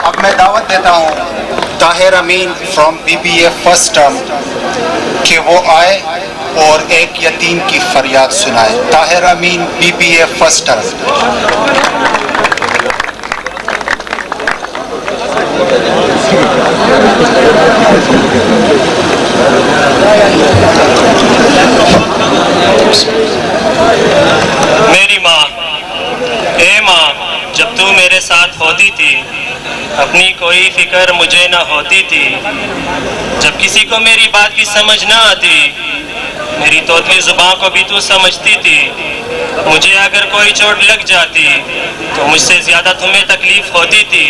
अब मैं दावत देता हूँ ताहिर अमीन फ्रॉम BBA फर्स्ट टर्म कि वो आए और एक यतीम की फरियाद सुनाए। ताहिर अमीन BBA फर्स्ट टर्म। मेरी माँ, ए माँ, जब तू मेरे साथ होती थी अपनी कोई फिक्र मुझे न होती थी। जब किसी को मेरी बात की समझ न आती मेरी तोतली जुबान को भी तू समझती थी। मुझे अगर कोई चोट लग जाती तो मुझसे ज़्यादा तुम्हें तकलीफ होती थी।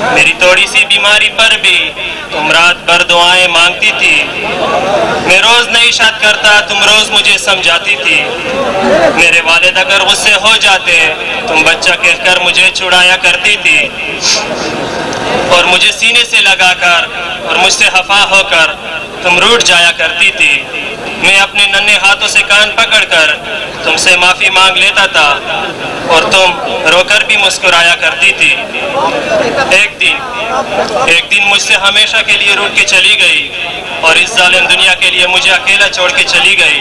मेरी थोड़ी सी बीमारी पर भी तुम रात भर दुआएं मांगती थी। मैं रोज़ नहीं शाद करता, तुम रोज़ मुझे समझाती थी। मेरे वालिद अगर गुस्से हो जाते तुम बच्चा कहकर मुझे छुड़ाया करती थी और मुझे सीने से लगाकर और मुझसे खफा होकर तुम रूठ जाया करती थी। मैं अपने नन्हे हाथों से कान पकड़कर तुमसे माफ़ी मांग लेता था और तुम रोकर भी मुस्कुराया करती थी। एक दिन मुझसे हमेशा के लिए रूठ के चली गई और इस जालिम दुनिया के लिए मुझे अकेला छोड़ के चली गई।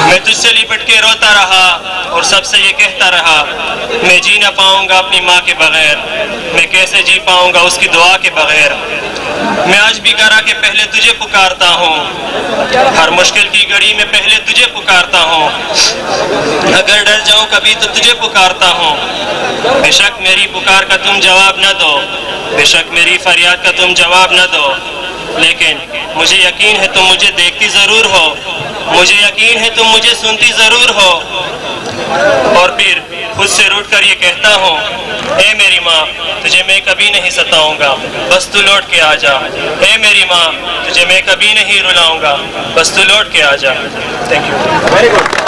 मैं तुझसे लिपट के रोता रहा और सबसे ये कहता रहा मैं जी ना पाऊंगा अपनी माँ के बगैर, मैं कैसे जी पाऊंगा उसकी दुआ के बगैर। मैं आज भी करा के पहले तुझे पुकारता हूँ, हर मुश्किल की घड़ी में पहले तुझे पुकारता हूँ। अगर डर जाऊँ कभी तो तुझे पुकारता हूँ। बेशक मेरी पुकार का तुम जवाब न दो, बेशक मेरी फरियाद का तुम जवाब न दो, लेकिन मुझे यकीन है तुम मुझे देखती ज़रूर हो, मुझे यकीन है तुम मुझे सुनती ज़रूर हो। और फिर खुद से रूठ कर ये कहता हूँ ए मेरी माँ, तुझे मैं कभी नहीं सताऊंगा, बस तू लौट के आ जा। ए मेरी माँ, तुझे मैं कभी नहीं रुलाऊंगा, बस तू लौट के आ जा। Thank you. Very good.